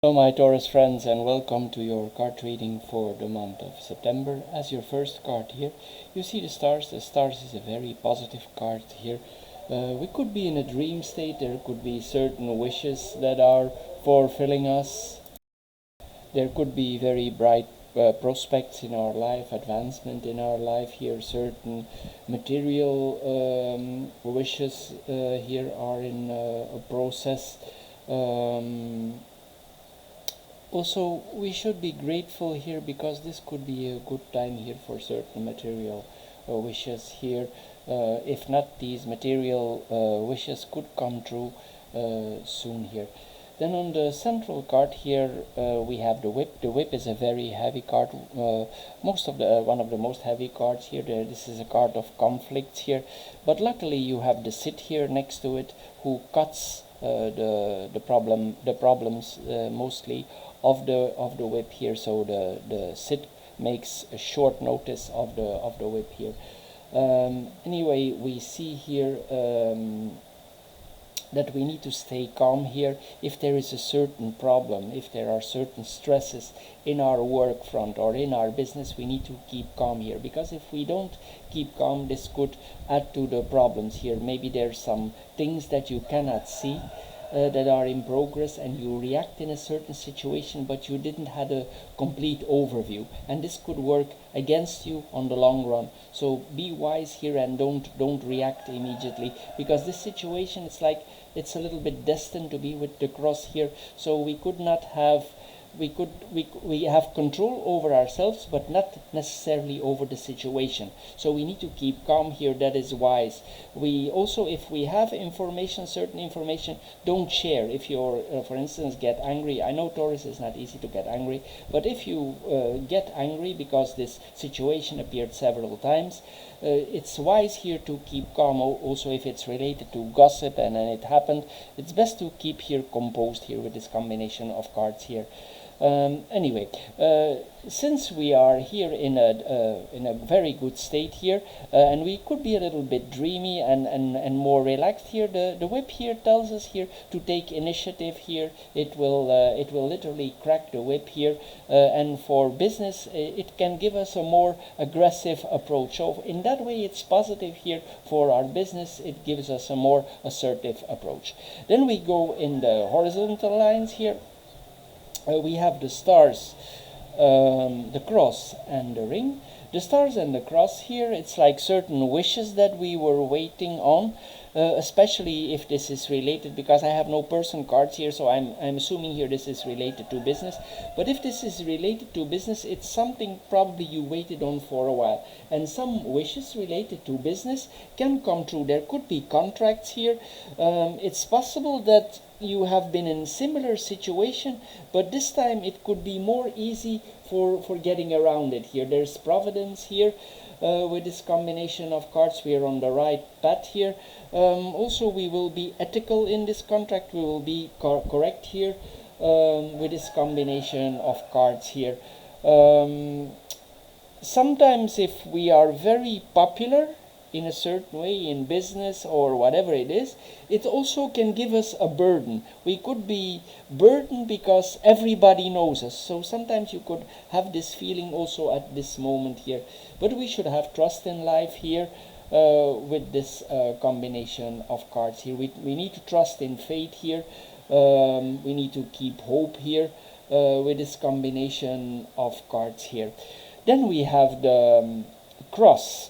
Hello my Taurus friends, and welcome to your card reading for the month of September. As your first card here, you see the stars. The stars is a very positive card here. We could be in a dream state. There could be certain wishes that are fulfilling us. There could be very bright prospects in our life, advancement in our life here. Certain material wishes here are in a process. Also, we should be grateful here because this could be a good time here for certain material wishes here. If not, these material wishes could come true soon here. Then on the central card here, we have the whip. The whip is a very heavy card, one of the most heavy cards here. This is a card of conflicts here, but luckily you have the Cid here next to it, who cuts the problems mostly of the whip here. So the Cid makes a short notice of the whip here. Anyway, we see here that we need to stay calm here. If there is a certain problem, if there are certain stresses in our work front or in our business, we need to keep calm here, because if we don't keep calm, this could add to the problems here. Maybe there's some things that you cannot see that are in progress, and you react in a certain situation, but you didn't have a complete overview, and this could work against you on the long run. So be wise here and don't react immediately, because this situation, it's a little bit destined to be with the cross here. So we could not have we have control over ourselves, but not necessarily over the situation. So we need to keep calm here. That is wise. We also, if we have information, certain information, don't share. If you're for instance get angry, I know Taurus is not easy to get angry, but if you get angry because this situation appeared several times, it's wise here to keep calm. Also, if it's related to gossip and it happened, it's best to keep here composed here with this combination of cards here. Anyway, since we are here in a very good state here, and we could be a little bit dreamy and more relaxed here, the whip here tells us here to take initiative here. It will literally crack the whip here, and for business it can give us a more aggressive approach. So in that way it's positive here for our business. It gives us a more assertive approach. Then we go in the horizontal lines here. We have the stars, the cross, and the ring. The stars and the cross here, it's like certain wishes that we were waiting on, especially if this is related, because I have no person cards here, so I'm assuming here this is related to business. But if this is related to business, it's something probably you waited on for a while. And some wishes related to business can come true. There could be contracts here. It's possible that you have been in a similar situation, but this time it could be more easy for getting around it here. There's providence here. With this combination of cards, we are on the right path here. Also, we will be ethical in this contract. We will be correct here with this combination of cards here. Sometimes if we are very popular in a certain way in business or whatever it is, it also can give us a burden. We could be burdened because everybody knows us. So sometimes you could have this feeling also at this moment here. But we should have trust in life here with this combination of cards here. We need to trust in fate here. We need to keep hope here with this combination of cards here. Then we have the cross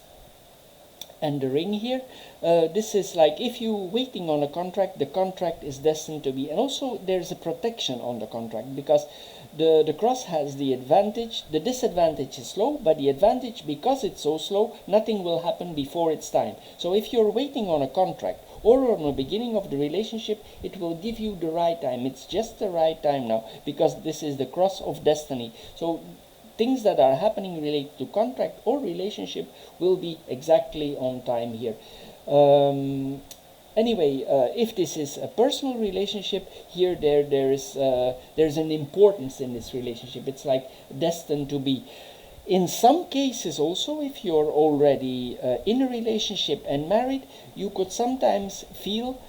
and the ring here. This is like if you're waiting on a contract, the contract is destined to be, and also there's a protection on the contract, because the cross has the advantage. The disadvantage is slow, but the advantage, because it's so slow, nothing will happen before its time. So if you're waiting on a contract or on the beginning of the relationship, it will give you the right time. It's just the right time now, because this is the cross of destiny. So things that are happening related to contract or relationship will be exactly on time here. Anyway, if this is a personal relationship, here there's an importance in this relationship. It's like destined to be. In some cases also, if you're already in a relationship and married, you could sometimes feel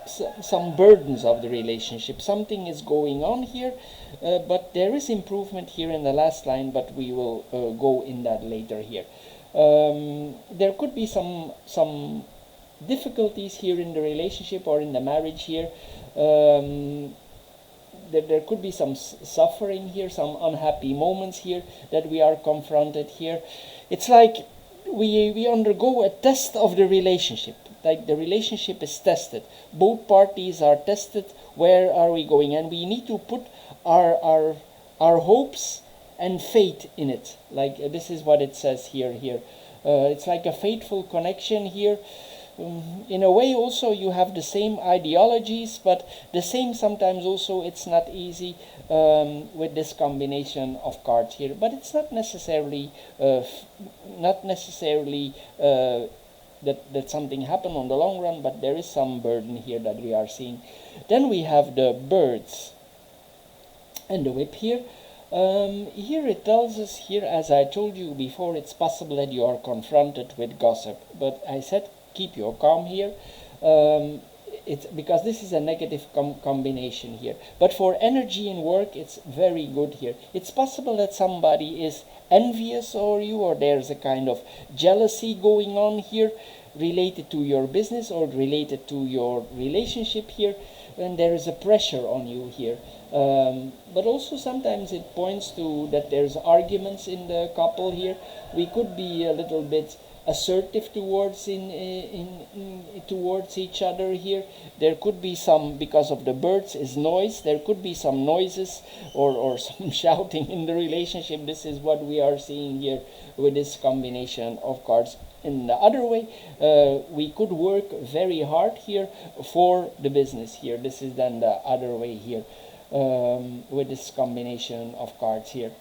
some burdens of the relationship. Something is going on here, but there is improvement here in the last line, but we will go in that later here. There could be some difficulties here in the relationship or in the marriage here. There could be some suffering here, some unhappy moments here that we are confronted here. It's like we undergo a test of the relationship. Like the relationship is tested. Both parties are tested. Where are we going? And we need to put our hopes and faith in it. Like this is what it says here. It's like a faithful connection here. In a way also you have the same ideologies, but the same sometimes also it's not easy with this combination of cards here. But it's not necessarily that something happened on the long run, but there is some burden here that we are seeing. Then we have the birds and the whip here. Here it tells us here, as I told you before, it's possible that you are confronted with gossip. But I said, keep your calm here. It's because this is a negative combination here. But for energy in work, it's very good here. It's possible that somebody is envious of you, or there's a kind of jealousy going on here related to your business or related to your relationship here, and there is a pressure on you here. But also sometimes it points to that there's arguments in the couple here. We could be a little bit assertive towards towards each other here. There could be some, because of the birds is noise, there could be some noises or some shouting in the relationship. This is what we are seeing here with this combination of cards. In the other way, we could work very hard here for the business here. This is then the other way here with this combination of cards here.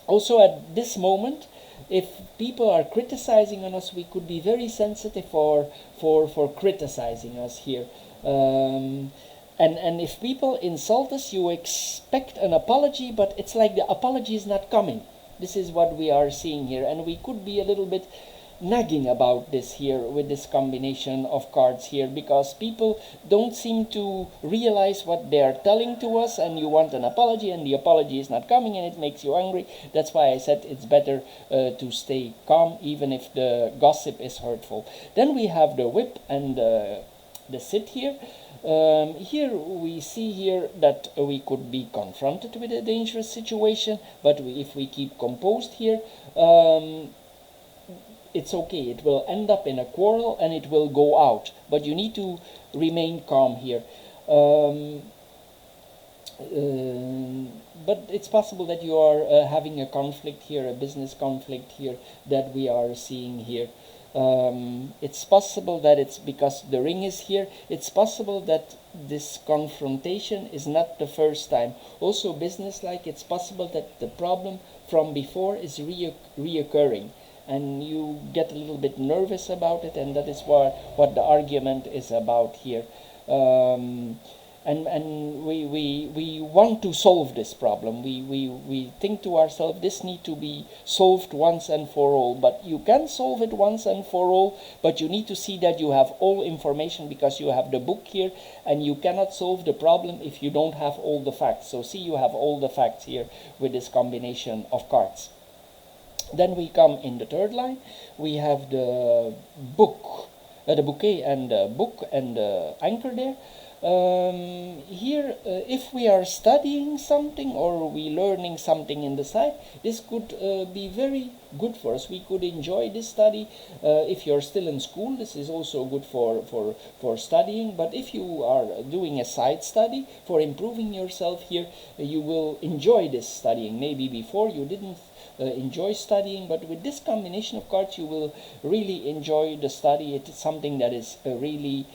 Also at this moment, if people are criticizing on us, we could be very sensitive for criticizing us here. And if people insult us, you expect an apology, but it's like the apology is not coming. This is what we are seeing here, and we could be a little bit nagging about this here with this combination of cards here, because people don't seem to realize what they are telling to us, and you want an apology and the apology is not coming, and it makes you angry. That's why I said it's better to stay calm even if the gossip is hurtful. Then we have the whip and the sit here. Here we see here that we could be confronted with a dangerous situation, but if we keep composed here, it's okay. It will end up in a quarrel and it will go out, but you need to remain calm here. But it's possible that you are having a conflict here, a business conflict here that we are seeing here. It's possible that it's because the ring is here. It's possible that this confrontation is not the first time. Also business-like, it's possible that the problem from before is reoccurring, and you get a little bit nervous about it, and that is what the argument is about here. And we want to solve this problem. We think to ourselves, this needs to be solved once and for all. But you can solve it once and for all, but you need to see that you have all information, because you have the book here, and you cannot solve the problem if you don't have all the facts. So see, you have all the facts here with this combination of cards. Then we come in the third line. We have the book, the bouquet and the book and the anchor there. Here, if we are studying something or we learning something in the side, this could be very good for us. We could enjoy this study. If you're still in school, this is also good for studying. But if you are doing a side study for improving yourself here, you will enjoy this studying. Maybe before you didn't enjoy studying, but with this combination of cards you will really enjoy the study. It is something that is really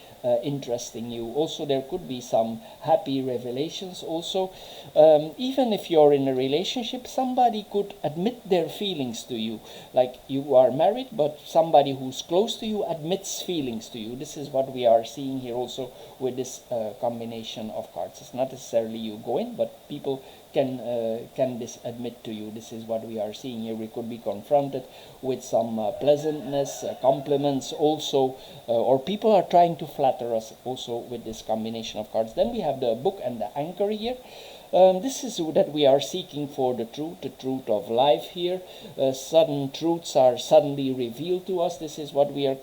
interesting you. Also, there could be some happy revelations also. Even if you're in a relationship, somebody could admit their feelings to you. Like you are married, but somebody who's close to you admits feelings to you. This is what we are seeing here also with this combination of cards. It's not necessarily you go in, but people can this admit to you. This is what we are seeing here. We could be confronted with some pleasantness, compliments also, or people are trying to flatter us also with this combination of cards. Then we have the book and the anchor here. This is that we are seeking for the truth of life here. Sudden truths are suddenly revealed to us. This is what we are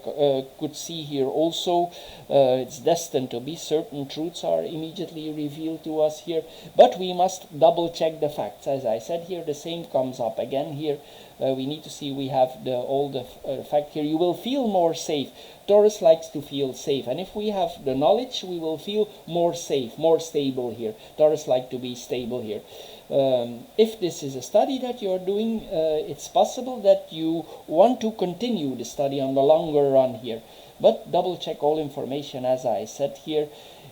could see here also. It's destined to be. Certain truths are immediately revealed to us here. But we must double check the facts. As I said here, the same comes up again here. We need to see we have all the fact here. You will feel more safe. Taurus likes to feel safe, and if we have the knowledge, we will feel more safe, more stable here. Taurus like to be stable here. If this is a study that you're doing, it's possible that you want to continue the study on the longer run here. But double check all information, as I said here.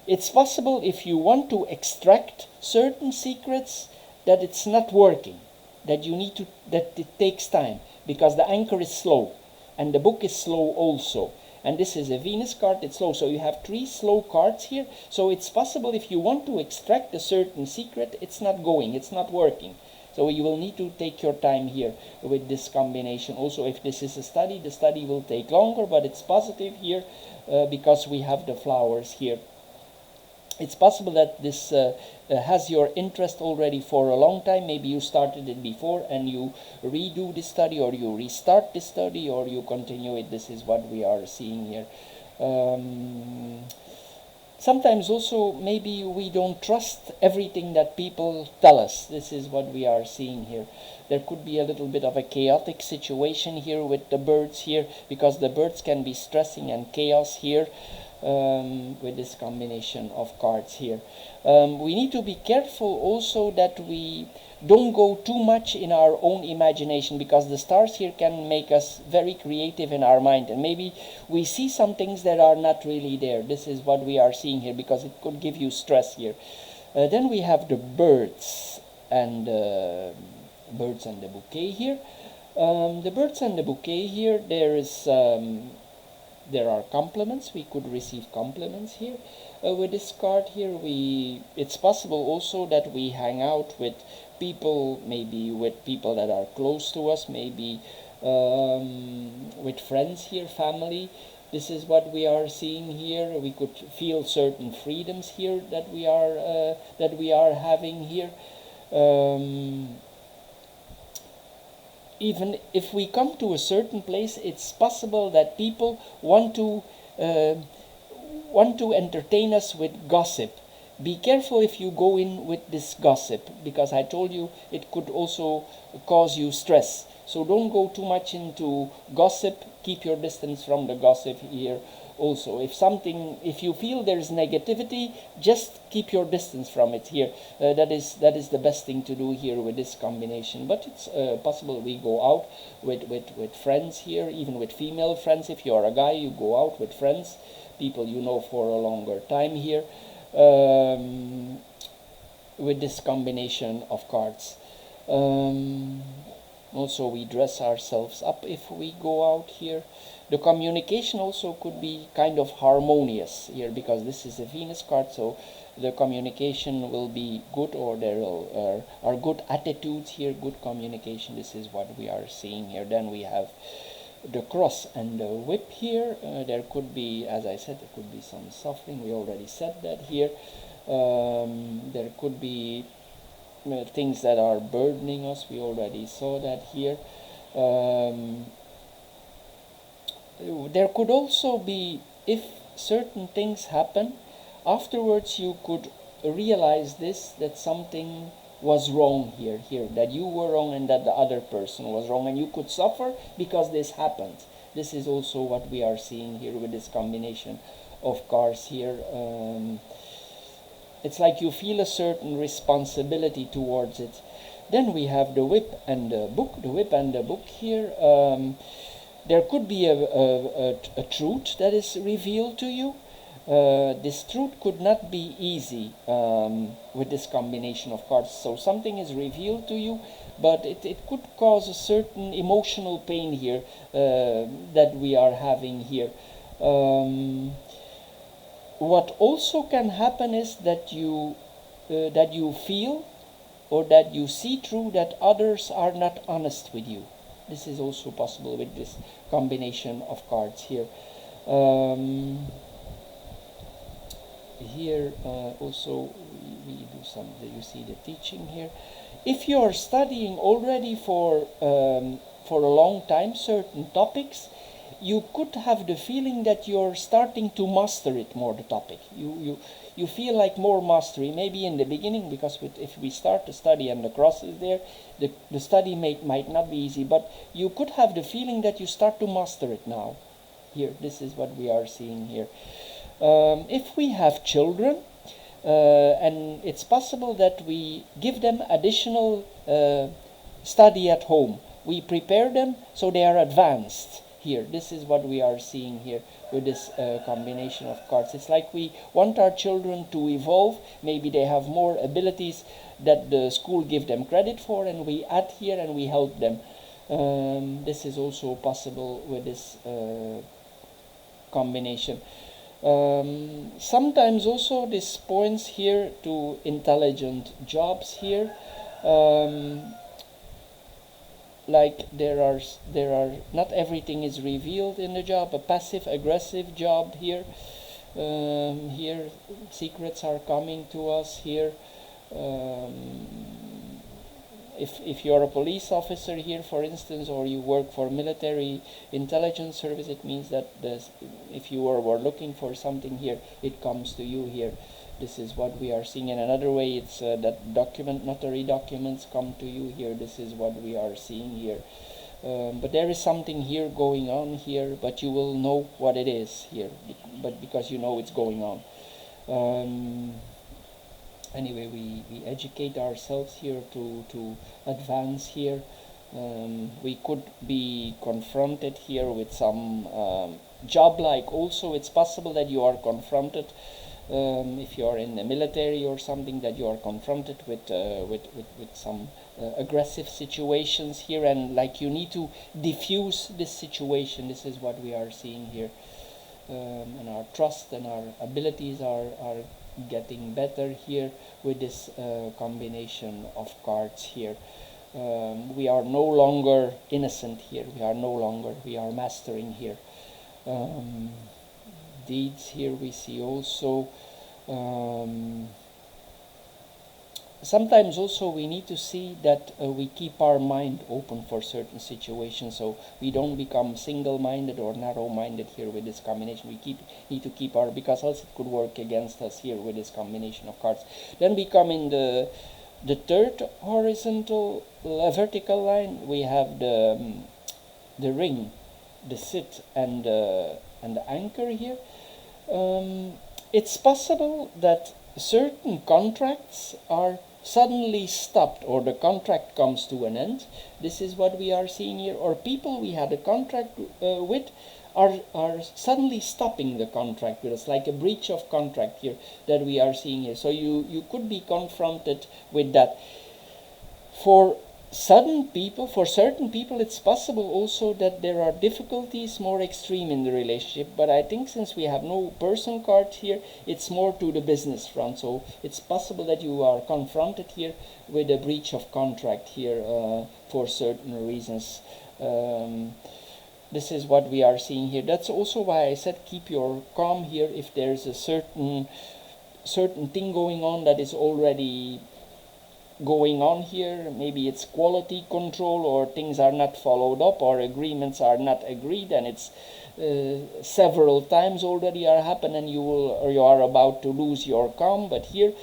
It's possible if you want to extract certain secrets that it's not working, that you need to, that it takes time, because the anchor is slow, and the book is slow also. And this is a Venus card, it's slow. So you have 3 slow cards here. So it's possible if you want to extract a certain secret, it's not going, it's not working. So you will need to take your time here with this combination. Also, if this is a study, the study will take longer, but it's positive here because we have the flowers here. It's possible that this has your interest already for a long time. Maybe you started it before and you redo the study, or you restart the study, or you continue it. This is what we are seeing here. Sometimes also maybe we don't trust everything that people tell us. This is what we are seeing here. There could be a little bit of a chaotic situation here with the birds here, because the birds can be stressing and chaos here. With this combination of cards here. We need to be careful also that we don't go too much in our own imagination, because the stars here can make us very creative in our mind, and maybe we see some things that are not really there. This is what we are seeing here, because it could give you stress here. Then we have the birds and the bouquet here. The birds and the bouquet here, there are compliments. We could receive compliments here. With this card here, it's possible also that we hang out with people, maybe with people that are close to us, maybe with friends here, family. This is what we are seeing here. We could feel certain freedoms here that we are having here. Even if we come to a certain place, it's possible that people want to entertain us with gossip. Be careful if you go in with this gossip, because I told you it could also cause you stress. So don't go too much into gossip. Keep your distance from the gossip here also. If you feel there is negativity, just keep your distance from it here. That is the best thing to do here with this combination. But it's possible we go out with friends here, even with female friends. If you are a guy, you go out with friends, people you know for a longer time here, with this combination of cards. Also, we dress ourselves up if we go out here. The communication also could be kind of harmonious here, because this is a Venus card, so the communication will be good, or there are good attitudes here, good communication. This is what we are seeing here. Then we have the cross and the whip here. There could be, as I said, there could be some suffering. We already said that here. There could be things that are burdening us. We already saw that here. There could also be, if certain things happen, afterwards you could realize that something was wrong here, that you were wrong and that the other person was wrong, and you could suffer because this happened. This is also what we are seeing here with this combination of cards here. It's like you feel a certain responsibility towards it. Then we have the whip and the book. The whip and the book here. There could be a truth that is revealed to you. This truth could not be easy with this combination of cards. So something is revealed to you, but it could cause a certain emotional pain here that we are having here. What also can happen is that you feel or that you see through that others are not honest with you. This is also possible with this combination of cards here. Here also we do some, you see the teaching here. If you are studying already for a long time certain topics, you could have the feeling that you're starting to master it more, the topic. You feel like more mastery, maybe in the beginning, because if we start to study and the cross is there, the study might not be easy, but you could have the feeling that you start to master it now. Here, this is what we are seeing here. If we have children, and it's possible that we give them additional study at home. We prepare them so they are advanced here. This is what we are seeing here with this combination of cards. It's like we want our children to evolve. Maybe they have more abilities that the school give them credit for, and we add here and we help them. This is also possible with this combination. Sometimes also this points here to intelligent jobs here. Like there are not everything is revealed in the job. A passive aggressive job here. Here secrets are coming to us here. If you're a police officer here, for instance, or you work for military intelligence service, it means that if you were looking for something here, it comes to you here. This is what we are seeing. In another way, it's that notary documents come to you here. This is what we are seeing here. But there is something here going on here, but you will know what it is here, but because you know it's going on. Anyway, we educate ourselves here to advance here. We could be confronted here with some job-like. Also, it's possible that you are confronted, if you are in the military or something, that you are confronted with some aggressive situations here, and like you need to diffuse this situation. This is what we are seeing here. And our trust and our abilities are getting better here with this combination of cards here. We are no longer innocent here. We are mastering here. Deeds here we see also. Sometimes also we need to see that we keep our mind open for certain situations, so we don't become single-minded or narrow-minded here with this combination. We need to keep our, because else it could work against us here with this combination of cards. Then we come in the third horizontal vertical line. We have the ring, the sit, and the anchor here. It's possible that certain contracts are suddenly stopped, or the contract comes to an end. This is what we are seeing here. Or people we had a contract with are suddenly stopping the contract with us, like a breach of contract here that we are seeing here. So you could be confronted with that. For certain people, it's possible also that there are difficulties more extreme in the relationship, but I think since we have no person card here, it's more to the business front. So it's possible that you are confronted here with a breach of contract here for certain reasons. This is what we are seeing here. That's also why I said keep your calm here. If there's a certain thing going on that is already going on here, maybe it's quality control, or things are not followed up, or agreements are not agreed, and it's several times already are happened, and you are about to lose your calm. But here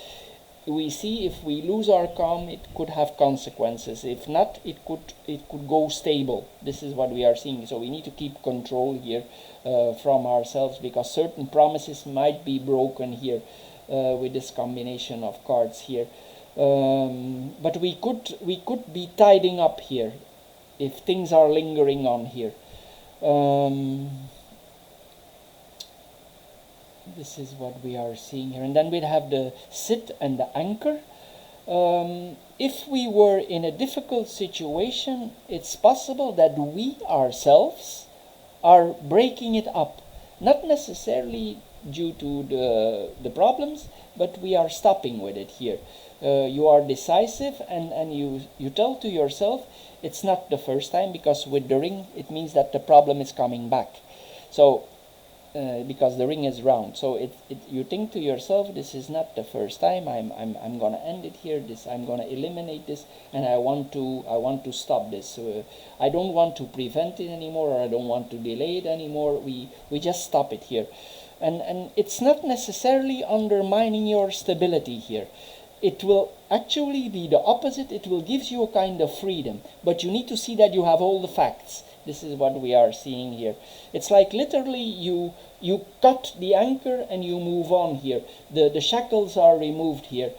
we see if we lose our calm, it could have consequences. If not, it could go stable. This is what we are seeing. So we need to keep control here from ourselves, because certain promises might be broken here with this combination of cards here. But we could be tidying up here if things are lingering on here. This is what we are seeing here. And then we'd have the sit and the anchor. If we were in a difficult situation, it's possible that we ourselves are breaking it up. Not necessarily due to the problems, but we are stopping with it here. you are decisive, and you tell to yourself it's not the first time, because with the ring it means that the problem is coming back. So because the ring is round, so you think to yourself, this is not the first time. I'm gonna end it here. I'm gonna eliminate this, and I want to stop this. I don't want to prevent it anymore, or I don't want to delay it anymore. We just stop it here, and it's not necessarily undermining your stability here. It will actually be the opposite. It will give you a kind of freedom, but you need to see that you have all the facts. This is what we are seeing here. It's like literally you cut the anchor and you move on here. The shackles are removed here.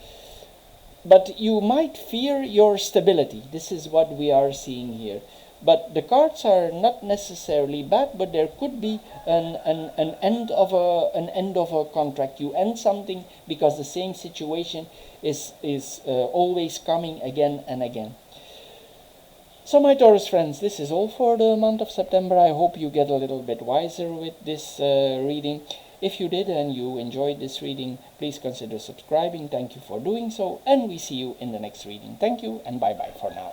But you might fear your stability. This is what we are seeing here. But the cards are not necessarily bad, but there could be an end of a contract. You end something because the same situation is always coming again and again. So my Taurus friends, this is all for the month of September. I hope you get a little bit wiser with this reading. If you did and you enjoyed this reading, please consider subscribing. Thank you for doing so, and we see you in the next reading. Thank you, and bye-bye for now.